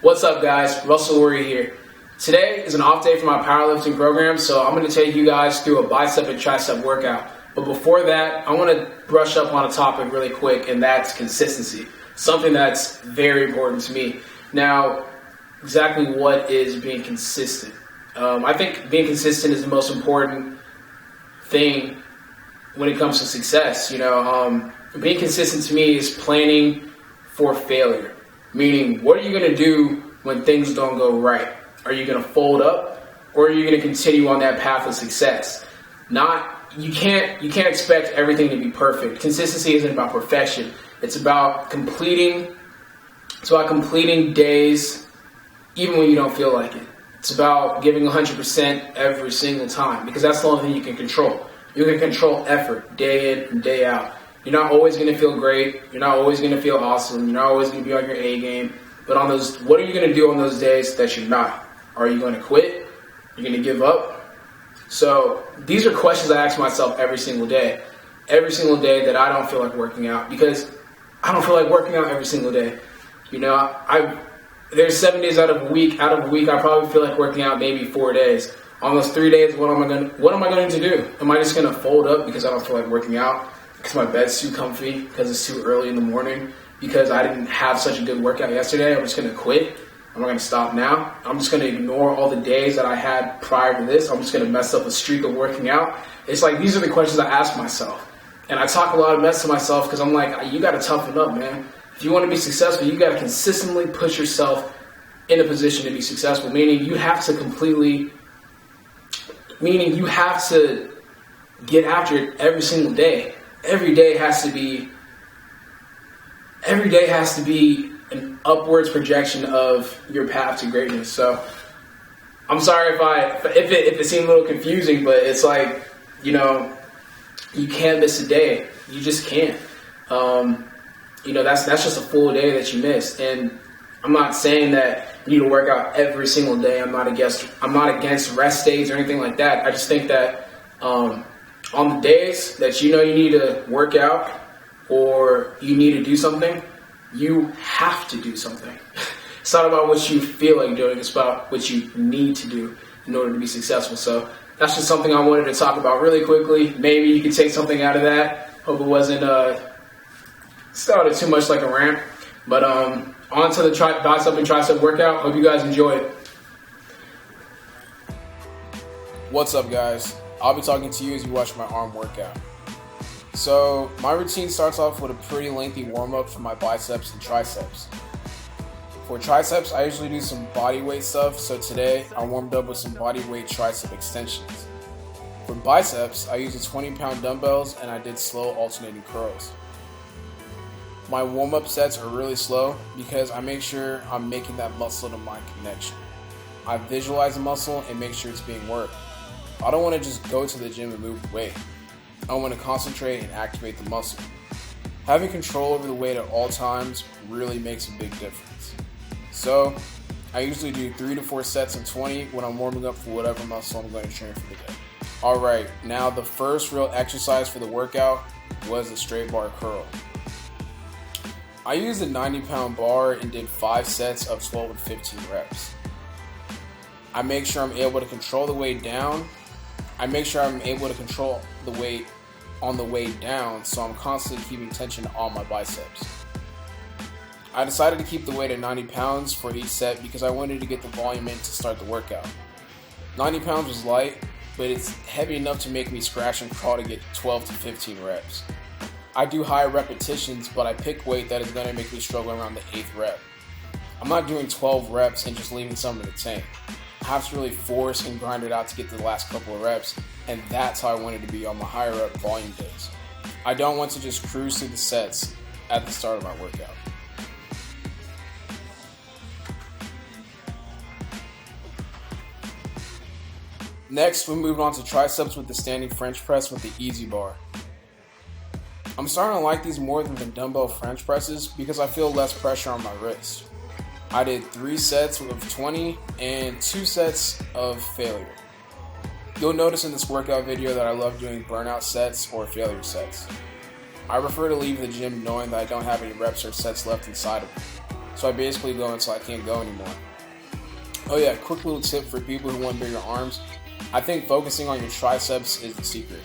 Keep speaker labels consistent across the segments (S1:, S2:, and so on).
S1: What's up, guys? Russel Orhii here. Today is an off day for my powerlifting program, so I'm going to take you guys through a bicep and tricep workout. But before that, I want to brush up on a topic really quick, and that's consistency. Something that's very important to me. Now, exactly what is being consistent? I think being consistent is the most important thing when it comes to success. Being consistent to me is planning for failure. Meaning, what are you going to do when things don't go right? Are you going to fold up, or are you going to continue on that path of success? You can't expect everything to be perfect. Consistency isn't about perfection. It's about completing days even when you don't feel like it. It's about giving 100% every single time, because that's the only thing you can control. You can control effort day in and day out. You're not always going to feel great. You're not always going to feel awesome. You're not always going to be on your A game. But what are you going to do on those days that you're not? Are you going to quit? You're going to give up? So these are questions I ask myself every single day. Every single day that I don't feel like working out, because I don't feel like working out every single day. There's 7 days out of a week, I probably feel like working out maybe 4 days. On those 3 days, what am I going to do? Am I just going to fold up because I don't feel like working out? Because my bed's too comfy, because it's too early in the morning, because I didn't have such a good workout yesterday? I'm just going to quit. I'm not going to stop now. I'm just going to ignore all the days that I had prior to this. I'm just going to mess up a streak of working out. It's like, these are the questions I ask myself. And I talk a lot of mess to myself, because I'm like, you got to toughen up, man. If you want to be successful, you got to consistently push yourself in a position to be successful, meaning you have to get after it every single day. Every day has to be an upwards projection of your path to greatness. So I'm sorry if it seemed a little confusing, but it's like, you can't miss a day. You just can't. That's just a full day that you missed. And I'm not saying that you need to work out every single day. I'm not against rest days or anything like that. I just think that on the days that you need to work out or you need to do something, you have to do something. It's not about what you feel like doing. It's about what you need to do in order to be successful. So that's just something I wanted to talk about really quickly. Maybe you can take something out of that. Hope it wasn't started too much like a rant. But on to the bicep and tricep workout. Hope you guys enjoy it.
S2: What's up, guys? I'll be talking to you as you watch my arm workout. So my routine starts off with a pretty lengthy warm-up for my biceps and triceps. For triceps, I usually do some bodyweight stuff, so today I warmed up with some bodyweight tricep extensions. For biceps, I used 20-pound dumbbells and I did slow alternating curls. My warm-up sets are really slow because I make sure I'm making that muscle to mind connection. I visualize the muscle and make sure it's being worked. I don't want to just go to the gym and move the weight. I want to concentrate and activate the muscle. Having control over the weight at all times really makes a big difference. So, I usually do 3 to 4 sets of 20 when I'm warming up for whatever muscle I'm going to train for the day. Alright, now the first real exercise for the workout was the straight bar curl. I used a 90-pound bar and did 5 sets of 12 and 15 reps. I make sure I'm able to control the weight down. I make sure I'm able to control the weight on the way down, so I'm constantly keeping tension on my biceps. I decided to keep the weight at 90 pounds for each set because I wanted to get the volume in to start the workout. 90 pounds was light, but it's heavy enough to make me scratch and crawl to get 12 to 15 reps. I do higher repetitions, but I pick weight that is going to make me struggle around the 8th rep. I'm not doing 12 reps and just leaving some in the tank. I have to really force and grind it out to get to the last couple of reps, and that's how I wanted to be on my higher rep volume days. I don't want to just cruise through the sets at the start of my workout. Next, we move on to triceps with the standing French press with the easy bar. I'm starting to like these more than the dumbbell French presses because I feel less pressure on my wrist. I did 3 sets of 20 and 2 sets of failure. You'll notice in this workout video that I love doing burnout sets or failure sets. I prefer to leave the gym knowing that I don't have any reps or sets left inside of me. So I basically go until I can't go anymore. Oh yeah, quick little tip for people who want bigger arms. I think focusing on your triceps is the secret.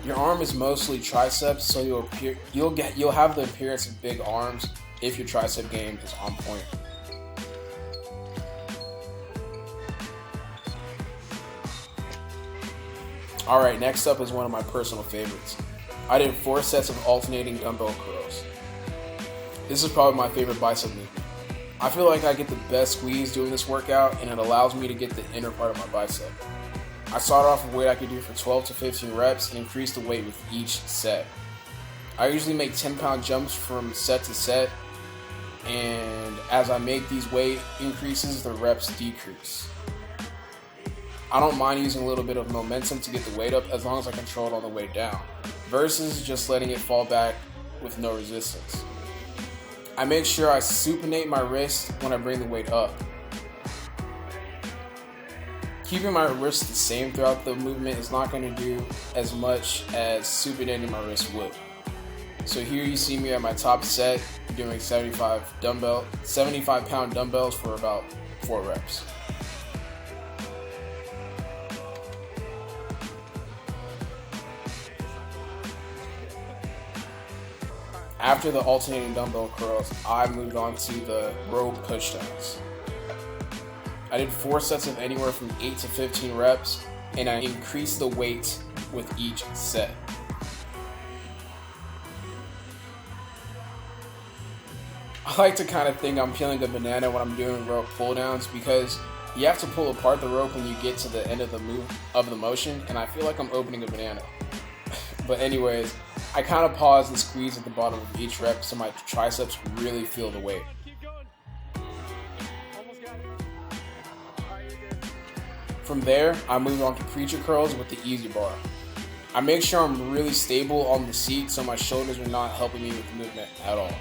S2: Your arm is mostly triceps, so you'll have the appearance of big arms if your tricep game is on point. Alright, next up is one of my personal favorites. I did 4 sets of alternating dumbbell curls. This is probably my favorite bicep movement. I feel like I get the best squeeze doing this workout, and it allows me to get the inner part of my bicep. I start off with weight I could do for 12 to 15 reps and increase the weight with each set. I usually make 10-pound jumps from set to set, and as I make these weight increases, the reps decrease. I don't mind using a little bit of momentum to get the weight up as long as I control it on the way down, versus just letting it fall back with no resistance. I make sure I supinate my wrist when I bring the weight up. Keeping my wrist the same throughout the movement is not going to do as much as supinating my wrist would. So here you see me at my top set doing 75-pound dumbbells for about 4 reps. After the alternating dumbbell curls, I moved on to the rope push downs. I did 4 sets of anywhere from 8 to 15 reps, and I increased the weight with each set. I like to kind of think I'm peeling a banana when I'm doing rope pull downs because you have to pull apart the rope when you get to the end of the motion, and I feel like I'm opening a banana. But anyways, I kind of pause and squeeze at the bottom of each rep so my triceps really feel the weight. From there, I move on to preacher curls with the easy bar. I make sure I'm really stable on the seat so my shoulders are not helping me with the movement at all.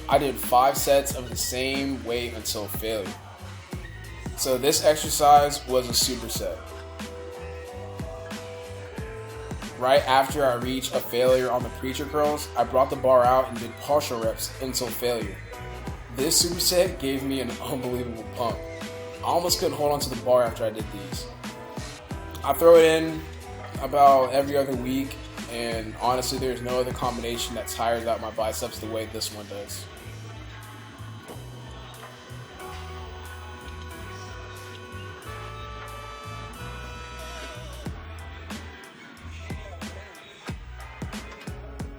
S2: I did 5 sets of the same weight until failure. So this exercise was a superset. Right after I reached a failure on the preacher curls, I brought the bar out and did partial reps until failure. This superset gave me an unbelievable pump. I almost couldn't hold onto the bar after I did these. I throw it in about every other week, and honestly there's no other combination that tires out my biceps the way this one does.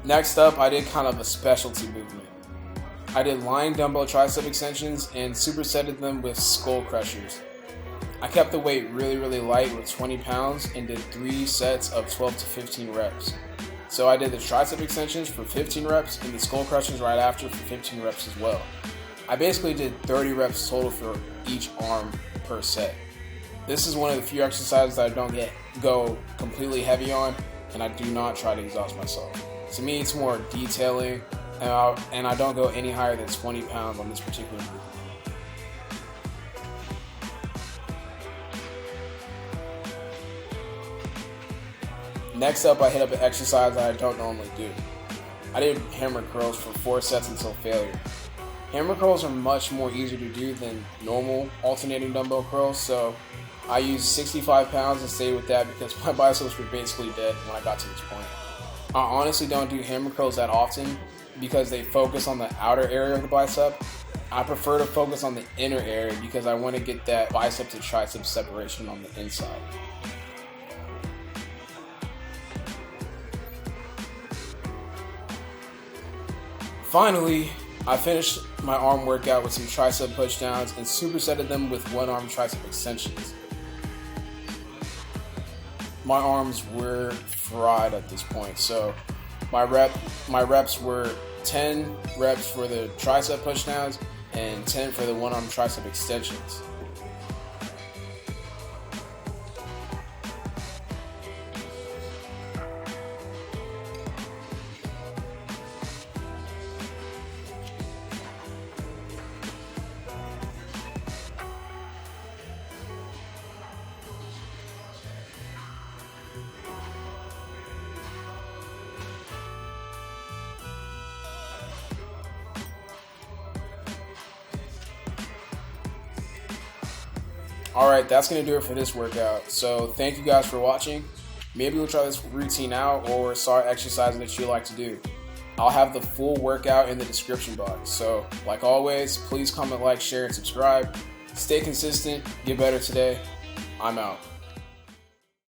S2: Next up, I did kind of a specialty movement. I did lying dumbbell tricep extensions and supersetted them with skull crushers. I kept the weight really light with 20 pounds and did 3 sets of 12 to 15 reps. So I did the tricep extensions for 15 reps and the skull crushers right after for 15 reps as well. I basically did 30 reps total for each arm per set. This is one of the few exercises that I don't go completely heavy on, and I do not try to exhaust myself. To me, it's more detailing, and I don't go any higher than 20 pounds on this particular movement. Next up, I hit up an exercise that I don't normally do. I did hammer curls for 4 sets until failure. Hammer curls are much more easier to do than normal alternating dumbbell curls, so I used 65 pounds and stayed with that because my biceps were basically dead when I got to this point. I honestly don't do hammer curls that often because they focus on the outer area of the bicep. I prefer to focus on the inner area because I want to get that bicep to tricep separation on the inside. Finally, I finished my arm workout with some tricep push downs and supersetted them with one arm tricep extensions. My arms were fried at this point, so my reps were 10 reps for the tricep push downs and 10 for the one arm tricep extensions. Alright, that's going to do it for this workout. So thank you guys for watching. Maybe we'll try this routine out or start exercising that you like to do. I'll have the full workout in the description box. So like always, please comment, like, share, and subscribe. Stay consistent, get better today. I'm out.